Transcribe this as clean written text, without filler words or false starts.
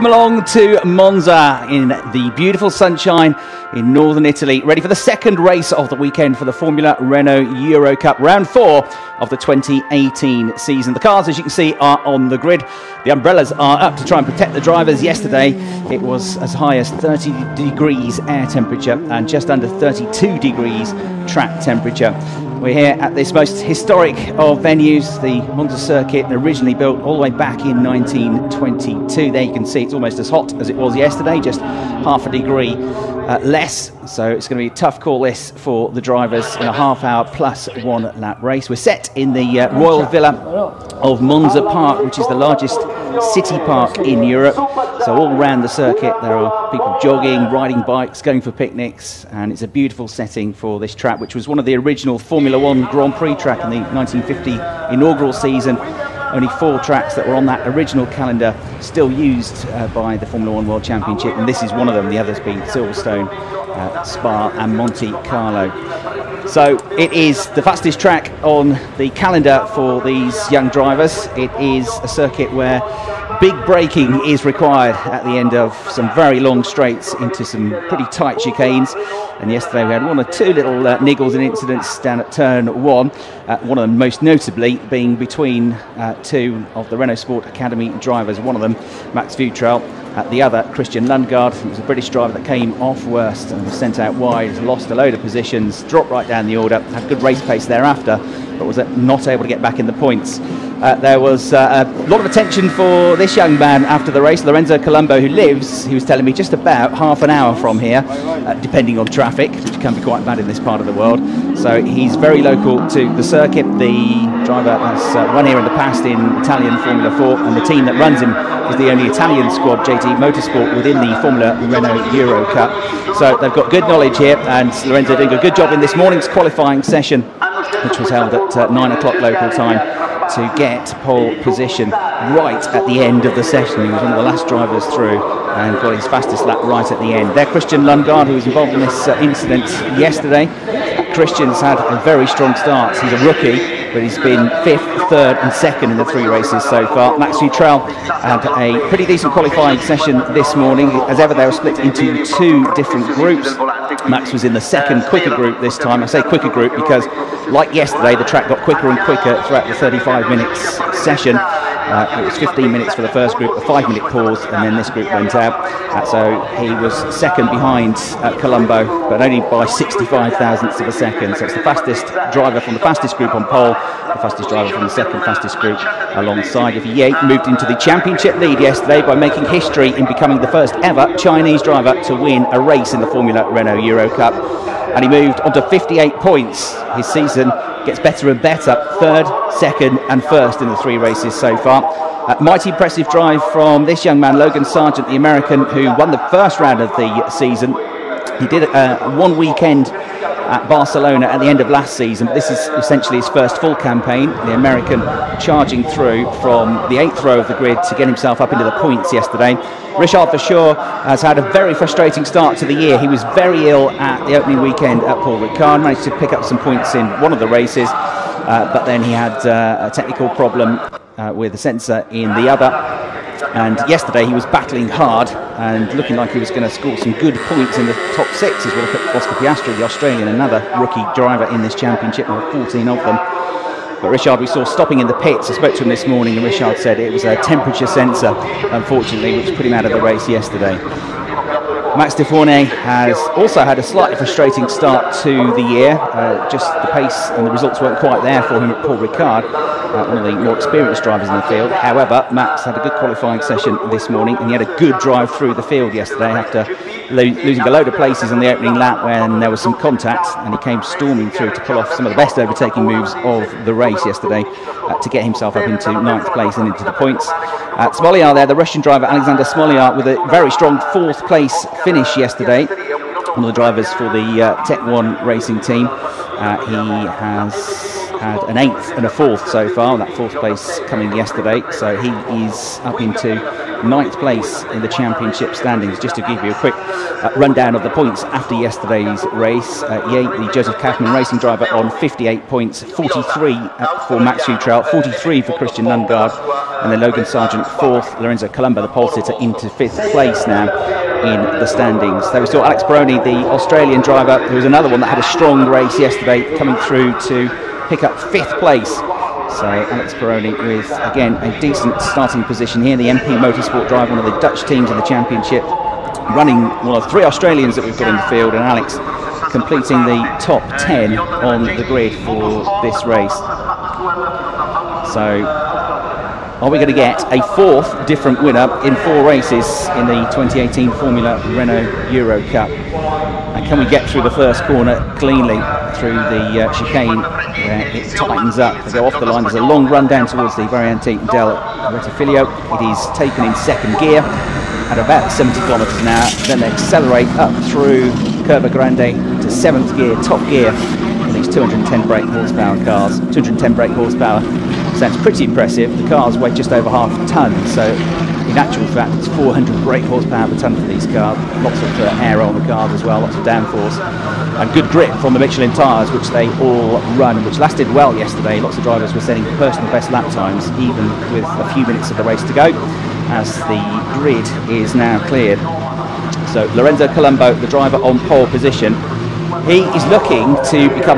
Welcome along to Monza in the beautiful sunshine in northern Italy, ready for the second race of the weekend for the Formula Renault Euro Cup, round 4 of the 2018 season. The cars, as you can see, are on the grid. The umbrellas are up to try and protect the drivers. Yesterday it was as high as 30 degrees air temperature and just under 32 degrees track temperature. We're here at this most historic of venues, the Monza circuit, originally built all the way back in 1922. There you can see it's almost as hot as it was yesterday, just half a degree less. So it's going to be a tough call this for the drivers in a half-hour plus 1 lap race. We're set in the Royal Villa of Monza Park, which is the largest city park in Europe. So all around the circuit there are people jogging, riding bikes, going for picnics, and it's a beautiful setting for this track, which was one of the original Formula One Grand Prix track in the 1950 inaugural season. Only 4 tracks that were on that original calendar still used by the Formula One World Championship, and this is one of them, the others being Silverstone, Spa and Monte Carlo. So it is the fastest track on the calendar for these young drivers. It is a circuit where big braking is required at the end of some very long straights into some pretty tight chicanes. And yesterday we had 1 or 2 little niggles and incidents down at turn 1. One of them most notably being between 2 of the Renault Sport Academy drivers. One of them, Max Futrell, the other, Christian Lundgaard. It was a British driver that came off worst and was sent out wide, lost a load of positions, dropped right down the order, had good race pace thereafter, but was not able to get back in the points. There was a lot of attention for this young man after the race, Lorenzo Colombo, who lives, he was telling me, just about half an hour from here, depending on traffic, which can be quite bad in this part of the world. So he's very local to the circuit. The driver has run here in the past in Italian Formula 4, and the team that runs him is the only Italian squad, JT Motorsport, within the Formula Renault Euro Cup. So they've got good knowledge here, and Lorenzo doing a good job in this morning's qualifying session, which was held at 9 o'clock local time, to get pole position right at the end of the session. He was one of the last drivers through and got his fastest lap right at the end. There, Christian Lundgaard, who was involved in this incident yesterday. Christian's had a very strong start. He's a rookie, but he's been 5th, 3rd and 2nd in the 3 races so far. Max Futrell had a pretty decent qualifying session this morning. As ever, they were split into 2 different groups. Max was in the 2nd quicker group this time. I say quicker group because, like yesterday, the track got quicker and quicker throughout the 35 minutes session. It was 15 minutes for the first group, a 5-minute pause, and then this group went out. So he was 2nd behind Colombo, but only by 65 thousandths of a second. So it's the fastest driver from the fastest group on pole, the fastest driver from the 2nd fastest group alongside. Yates moved into the championship lead yesterday by making history in becoming the first ever Chinese driver to win a race in the Formula Renault Euro Cup. And he moved on to 58 points. His season gets better and better, 3rd, 2nd and 1st in the 3 races so far. Mighty impressive drive from this young man, Logan Sargent, the American, who won the first round of the season. He did 1 weekend at Barcelona at the end of last season, but this is essentially his first full campaign. The American charging through from the 8th row of the grid to get himself up into the points yesterday. Richard Verschoor has had a very frustrating start to the year. He was very ill at the opening weekend at Paul Ricard, managed to pick up some points in one of the races, but then he had a technical problem with the sensor in the other. And yesterday he was battling hard and looking like he was going to score some good points in the top 6 as we look at Oscar Piastri, the Australian, another rookie driver in this championship. There were 14 of them. But Richard, we saw stopping in the pits. I spoke to him this morning and Richard said it was a temperature sensor, unfortunately, which put him out of the race yesterday. Max de Fournet has also had a slightly frustrating start to the year. Just the pace and the results weren't quite there for him at Paul Ricard, one of the more experienced drivers in the field. However, Max had a good qualifying session this morning and he had a good drive through the field yesterday after losing a load of places on the opening lap when there was some contact, and he came storming through to pull off some of the best overtaking moves of the race yesterday to get himself up into 9th place and into the points. Smolyar there, the Russian driver Alexander Smolyar, with a very strong 4th place finish yesterday. One of the drivers for the Tech 1 racing team. He has had an 8th and a 4th so far, that 4th place coming yesterday, so he is up into 9th place in the championship standings. Just to give you a quick rundown of the points after yesterday's race, the Joseph Kaufman racing driver on 58 points, 43 for Max Futrell, 43 for Christian Lundgaard, and then Logan Sargent 4th, Lorenzo Colombo, the pole sitter, into 5th place now in the standings. There we saw Alex Peroni, the Australian driver, who was another one that had a strong race yesterday, coming through to pick up 5th place. So Alex Peroni with, again, a decent starting position here. The MP Motorsport driver, one of the Dutch teams in the championship, running one of 3 Australians that we've got in the field, and Alex completing the top 10 on the grid for this race. So are we going to get a 4th different winner in 4 races in the 2018 Formula Renault Euro Cup? And can we get through the first corner cleanly through the chicane where it tightens up? They go off the line. There's a long run down towards the Variante del Rettifilo. It is taken in 2nd gear at about 70 kilometres an hour. Then they accelerate up through Curva Grande to 7th gear, top gear, for these 210 brake horsepower cars. 210 brake horsepower sounds pretty impressive. The cars weigh just over half a tonne, so in actual fact it's 400 brake horsepower per tonne for these cars. Lots of air on the cars as well, lots of downforce, and good grip from the Michelin tyres, which they all run, which lasted well yesterday. Lots of drivers were setting personal best lap times, even with a few minutes of the race to go, as the grid is now cleared. So Lorenzo Colombo, the driver on pole position, he is looking to become the